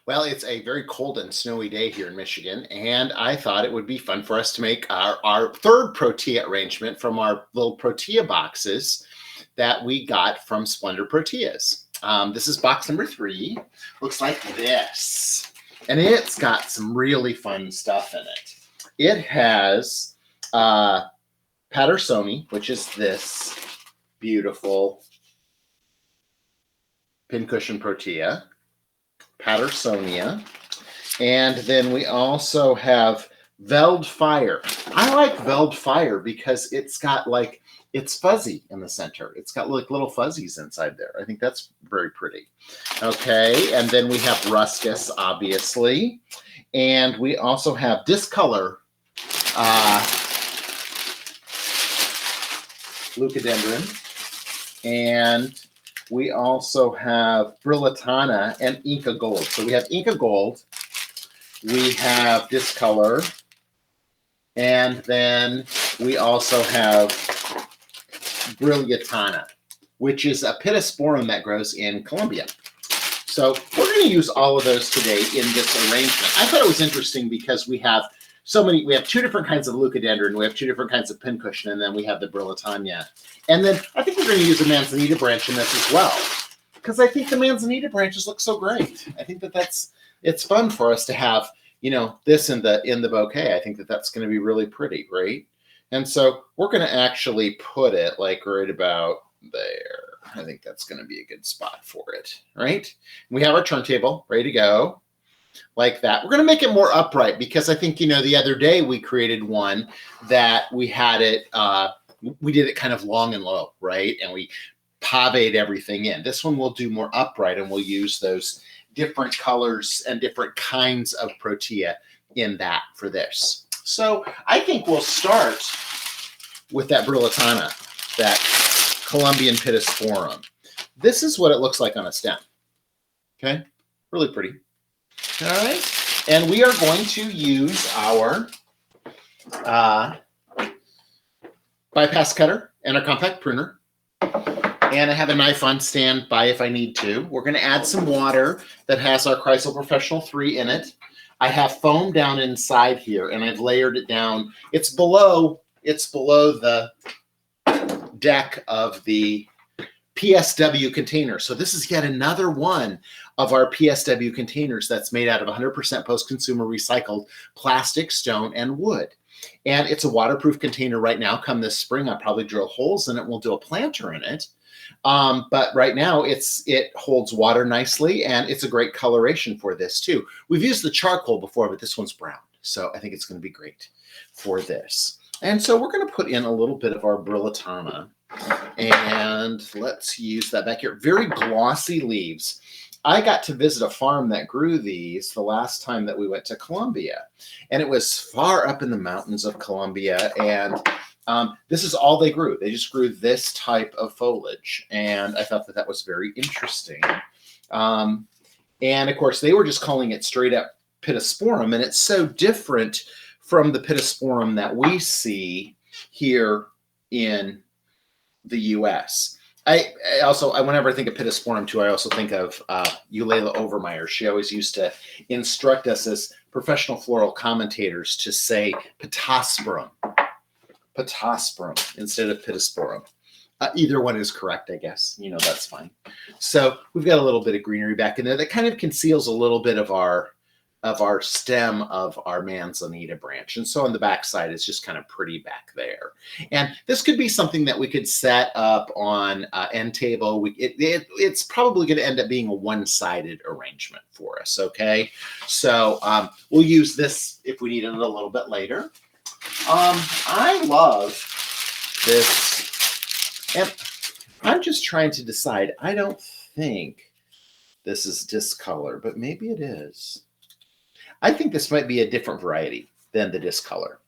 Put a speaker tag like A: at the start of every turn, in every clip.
A: Well, it's a very cold and snowy day here in Michigan, and I thought it would be fun for us to make our third Protea arrangement from our little Protea boxes that we got from Splendor Proteas. This is box number 3. Looks like this. And it's got some really fun stuff in it. It has Pattersoni, which is this beautiful Pincushion Protea. Pattersonia, and then we also have Veld Fire. I like Veld Fire because it's got like, it's fuzzy in the center. It's got like little fuzzies inside there. I think that's very pretty. Okay, and then we have Ruscus, obviously, and we also have Discolor leucadendron, and we also have Brillatana and Inca Gold. So we have Inca Gold, we have Discolor, and then we also have Brillatana, which is a pittosporum that grows in Colombia. So we're going to use all of those today in this arrangement. I thought it was interesting because we have we have 2 different kinds of leucadendron, we have 2 different kinds of pincushion, and then we have the Brillatana. And then I think we're going to use a manzanita branch in this as well, because I think the manzanita branches look so great. I think it's fun for us to have, this in the bouquet. I think that's going to be really pretty, right? And so we're going to actually put it like right about there. I think that's going to be a good spot for it, right? We have our turntable ready to go. Like that. We're going to make it more upright because I think, the other day we created one that we had it, we did it kind of long and low, right? And we pavéed everything in. This one we'll do more upright, and we'll use those different colors and different kinds of protea in that for this. So I think we'll start with that Brillatana, that Colombian pittosporum. This is what it looks like on a stem. Okay, really pretty. All right, and we are going to use our bypass cutter and our compact pruner. And I have a knife on standby if I need to. We're going to add some water that has our Chrysler Professional 3 in it. I have foam down inside here, and I've layered it down. It's below the deck of the PSW container. So this is yet another one of our PSW containers that's made out of 100% post-consumer recycled plastic, stone, and wood. And it's a waterproof container right now. Come this spring, I'll probably drill holes in it. We'll do a planter in it. But right now it holds water nicely, and it's a great coloration for this too. We've used the charcoal before, but this one's brown. So I think it's going to be great for this. And so we're going to put in a little bit of our Brillatana, and let's use that back here. Very glossy leaves. I got to visit a farm that grew these the last time that we went to Colombia, and it was far up in the mountains of Colombia, and this is all they grew. They just grew this type of foliage, and I thought that was very interesting. And of course, they were just calling it straight up pittosporum, and it's so different from the pittosporum that we see here in the U.S. Whenever I think of pittosporum too, I also think of Eulalia Overmeyer. She always used to instruct us as professional floral commentators to say pittosporum instead of pittosporum. Either one is correct, I guess. That's fine. So we've got a little bit of greenery back in there that kind of conceals a little bit of our stem of our manzanita branch. And so on the back side, it's just kind of pretty back there. And this could be something that we could set up on an end table. It's probably going to end up being a one-sided arrangement for us, okay? So we'll use this if we need it a little bit later. I love this. And I'm just trying to decide. I don't think this is Discolor, but maybe it is. I think this might be a different variety than the Discolor.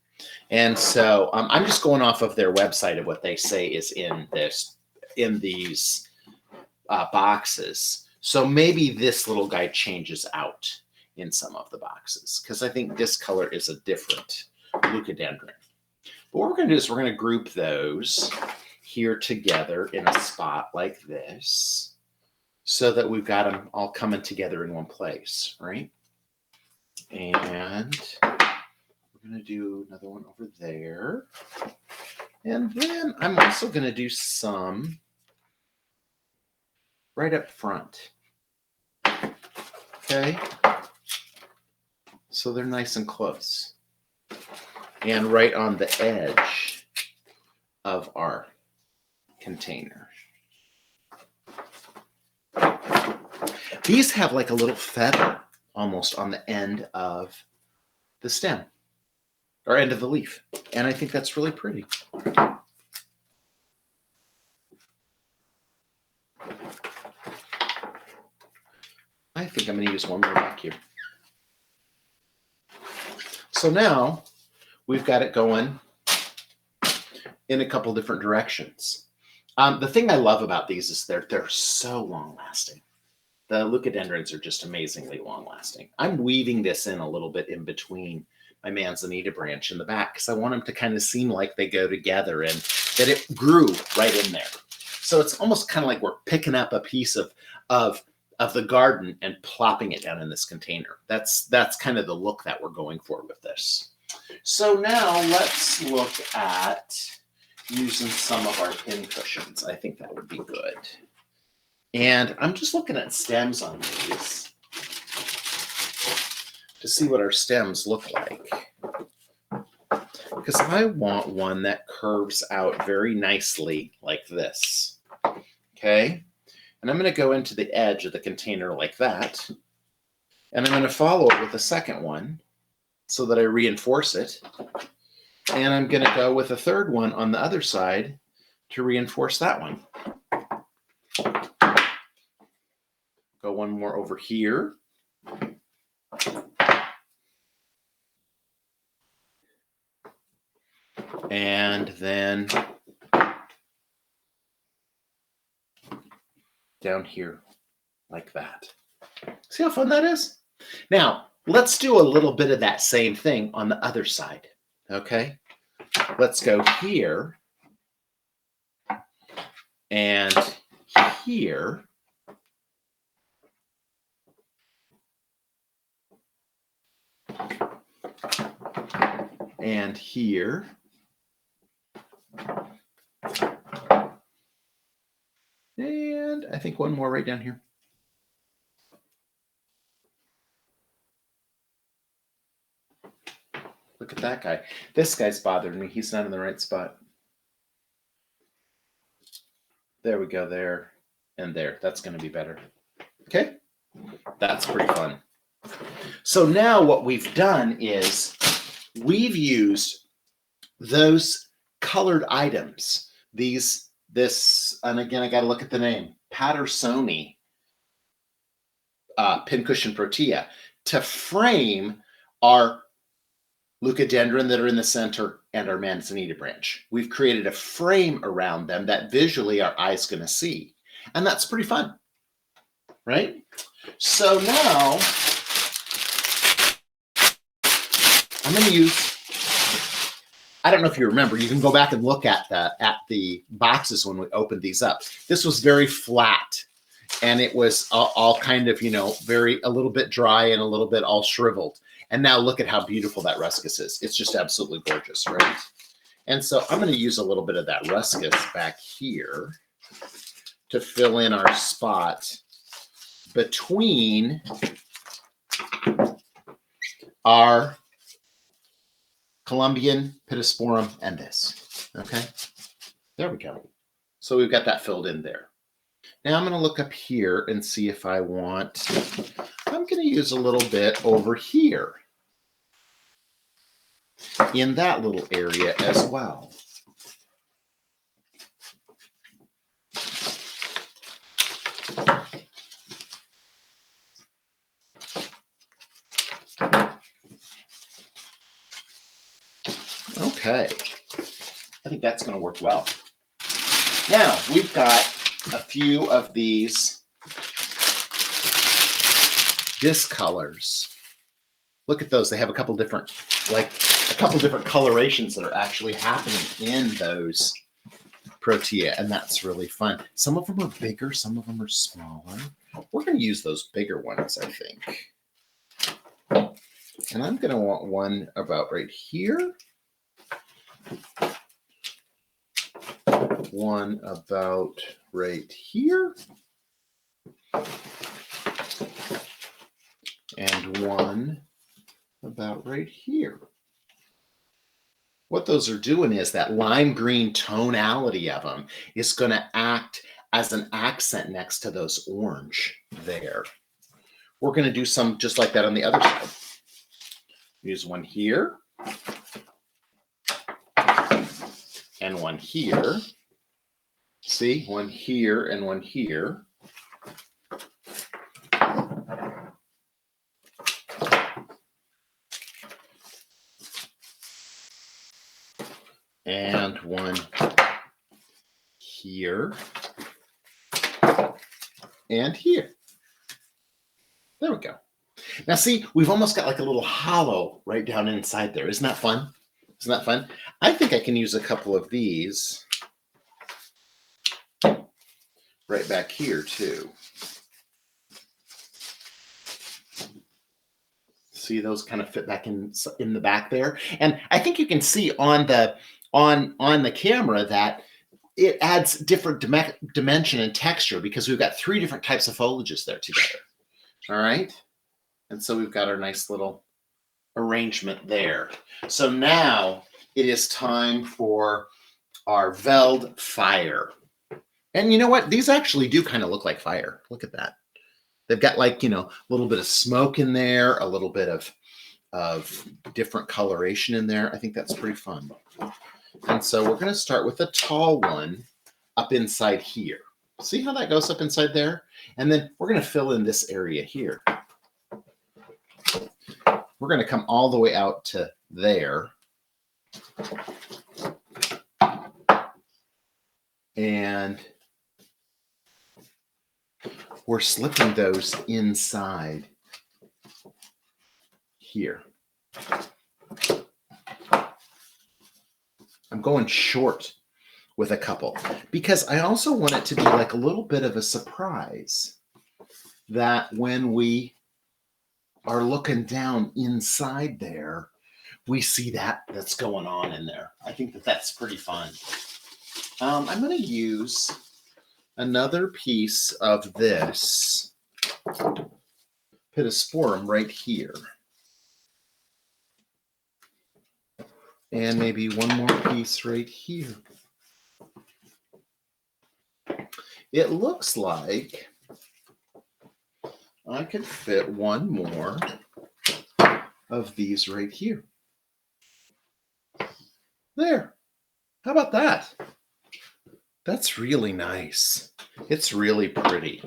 A: And so I'm just going off of their website of what they say is in these boxes. So maybe this little guy changes out in some of the boxes, because I think Discolor is a different leucadendron. But what we're going to do is we're going to group those here together in a spot like this. so that we've got them all coming together in one place, right? And we're going to do another one over there. And then I'm also going to do some right up front. Okay. So they're nice and close. And right on the edge of our container. These have like a little feather almost on the end of the stem or end of the leaf. And I think that's really pretty. I think I'm going to use one more back here. So now we've got it going in a couple different directions. The thing I love about these is they're so long lasting. The leucadendrons are just amazingly long lasting. I'm weaving this in a little bit in between my manzanita branch in the back because I want them to kind of seem like they go together and that it grew right in there. So it's almost kind of like we're picking up a piece of the garden and plopping it down in this container. That's kind of the look that we're going for with this. So now let's look at using some of our pin cushions. I think that would be good. And I'm just looking at stems on these to see what our stems look like. Because I want one that curves out very nicely like this. Okay? And I'm going to go into the edge of the container like that. And I'm going to follow it with a second one so that I reinforce it. And I'm going to go with a third one on the other side to reinforce that one. Go one more over here. And then down here like that. See how fun that is? Now, let's do a little bit of that same thing on the other side. Okay? Let's go here and here. And here. And I think one more right down here. Look at that guy. This guy's bothering me. He's not in the right spot. There we go, there and there. That's going to be better. Okay? That's pretty fun. So now what we've done is we've used those colored items, and again, I got to look at the name, Pattersoni Pincushion Protea, to frame our leucadendron that are in the center and our manzanita branch. We've created a frame around them that visually our eye's going to see. And that's pretty fun, right? So now I'm going to use, I don't know if you remember, you can go back and look at the boxes when we opened these up. This was very flat and it was all kind of, a little bit dry and a little bit all shriveled. And now look at how beautiful that ruscus is. It's just absolutely gorgeous, right? And so I'm going to use a little bit of that ruscus back here to fill in our spot between our Colombian pittosporum and this. Okay, there we go. So we've got that filled in there. Now I'm going to look up here and see if I'm going to use a little bit over here in that little area as well. Okay, I think that's going to work well. Now we've got a few of these discolors. Look at those. They have a couple different colorations that are actually happening in those Protea, and that's really fun. Some of them are bigger, some of them are smaller. We're going to use those bigger ones, I think. And I'm going to want one about right here. One about right here. And one about right here. What those are doing is that lime green tonality of them is going to act as an accent next to those orange there. We're going to do some just like that on the other side. Use one here and one here. See, one here and one here. And one here and here. There we go. Now see, we've almost got like a little hollow right down inside there. Isn't that fun? Isn't that fun? I think I can use a couple of these right back here too. See, those kind of fit back in the back there. And I think you can see on the camera that it adds different dimension and texture because we've got 3 different types of foliages there together. All right. And so we've got our nice little arrangement there. So now it is time for our Veld fire. And you know what? These actually do kind of look like fire. Look at that. They've got like, you know, a little bit of smoke in there, a little bit of different coloration in there. I think that's pretty fun. And so we're going to start with a tall one up inside here. See how that goes up inside there? And then we're going to fill in this area here. We're going to come all the way out to there. And we're slipping those inside here. I'm going short with a couple because I also want it to be like a little bit of a surprise that when we are looking down inside there, we see that's going on in there. I think that's pretty fun. I'm going to use another piece of this pittosporum right here. And maybe one more piece right here. It looks like I could fit one more of these right here. There. How about that? That's really nice. It's really pretty.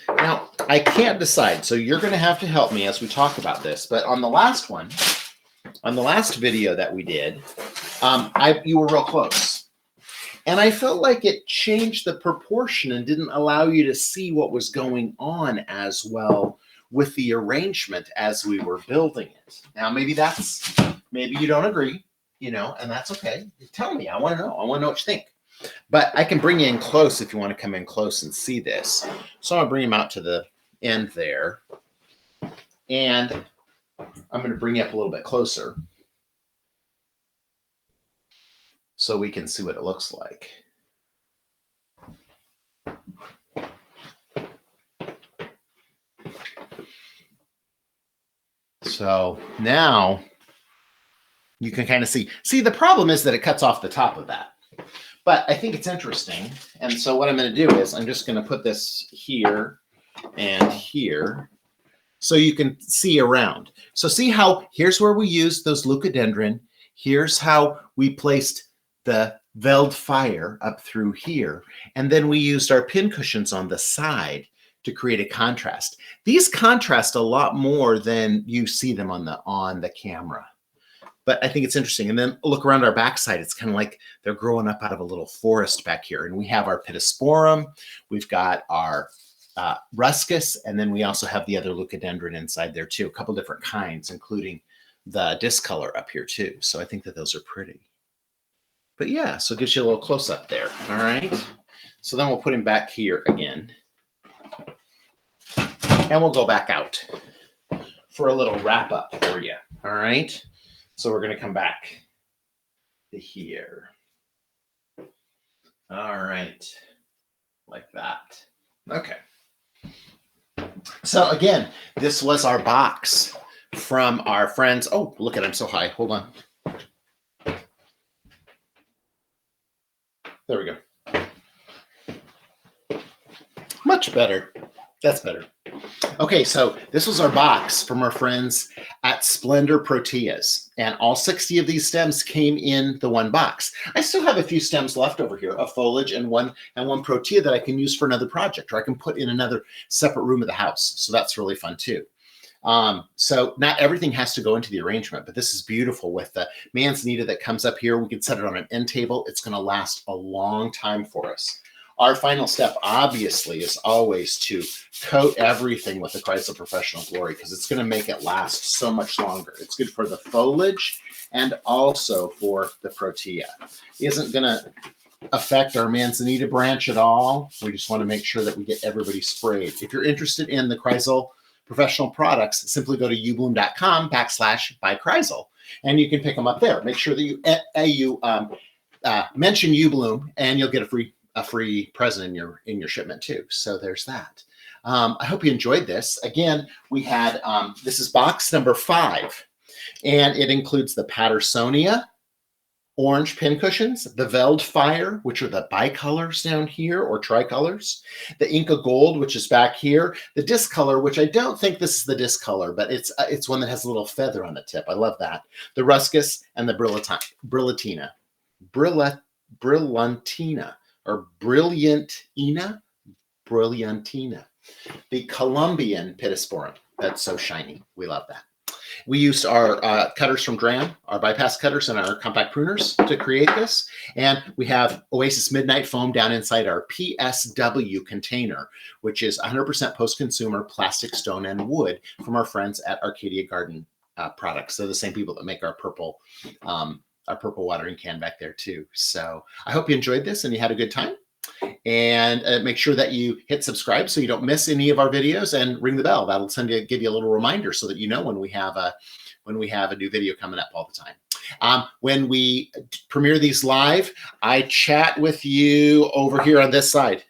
A: Now, I can't decide, so you're going to have to help me as we talk about this. But on the last one, on the last video that we did, you were real close. And I felt like it changed the proportion and didn't allow you to see what was going on as well with the arrangement as we were building it. Now, maybe you don't agree, you know, and that's okay. Tell me. I want to know. I want to know what you think. But I can bring you in close if you want to come in close and see this. So I'm going to bring him out to the end there. And I'm going to bring you up a little bit closer so we can see what it looks like. So now you can kind of see. See, the problem is that it cuts off the top of that. But I think it's interesting. And so what I'm going to do is I'm just going to put this here and here so you can see around. So see how here's where we used those leucadendron. Here's how we placed the Veld fire up through here. And then we used our pincushions on the side to create a contrast. These contrast a lot more than you see them on the camera. But I think it's interesting. And then look around our backside. It's kind of like they're growing up out of a little forest back here. And we have our pittosporum. We've got our ruscus. And then we also have the other leucadendron inside there too. A couple different kinds, including the discolor up here too. So I think that those are pretty. But yeah, so it gives you a little close up there. All right. So then we'll put him back here again. And we'll go back out for a little wrap up for you. All right. So we're going to come back to here. All right. Like that. Okay. So again, this was our box from our friends. Oh, look at, I'm so high. Hold on. There we go. Much better. That's better. Okay, so this was our box from our friends at Splendor Proteas, and all 60 of these stems came in the one box. I still have a few stems left over here, a foliage and one protea that I can use for another project, or I can put in another separate room of the house. So that's really fun too. So not everything has to go into the arrangement, but this is beautiful with the manzanita that comes up here. We can set it on an end table. It's going to last a long time for us. Our final step, obviously, is always to coat everything with the Chrysler Professional Glory because it's going to make it last so much longer. It's good for the foliage and also for the protea. It isn't going to affect our manzanita branch at all. We just want to make sure that we get everybody sprayed. If you're interested in the Chrysler Professional products, simply go to ubloom.com/buy Chrysler, and you can pick them up there. Make sure that you mention ubloom, and you'll get a free present in your shipment too. So there's that. I hope you enjoyed this. Again, we had this is box number 5, and it includes the Pattersonia orange pincushions, the Veldfire, which are the bicolors down here or tricolors, the Inca Gold, which is back here, the disc color, which I don't think this is the disc color, but it's one that has a little feather on the tip. I love that. The ruscus and the brillantina. Or brilliantina, the Colombian pittosporum. That's so shiny. We love that. We used our cutters from Dram, our bypass cutters, and our compact pruners to create this. And we have Oasis Midnight Foam down inside our PSW container, which is 100% post-consumer plastic, stone, and wood from our friends at Arcadia Garden Products. They're the same people that make our purple watering can back there too. So I hope you enjoyed this and you had a good time. And make sure that you hit subscribe so you don't miss any of our videos, and ring the bell. That'll give you a little reminder so that you know when we have a new video coming up all the time. When we premiere these live, I chat with you over here on this side.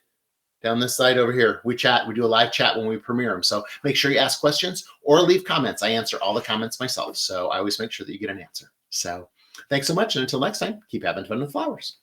A: Down this side over here, we chat. We do a live chat when we premiere them. So make sure you ask questions or leave comments. I answer all the comments myself, so I always make sure that you get an answer. So thanks so much, and until next time, keep having fun with flowers.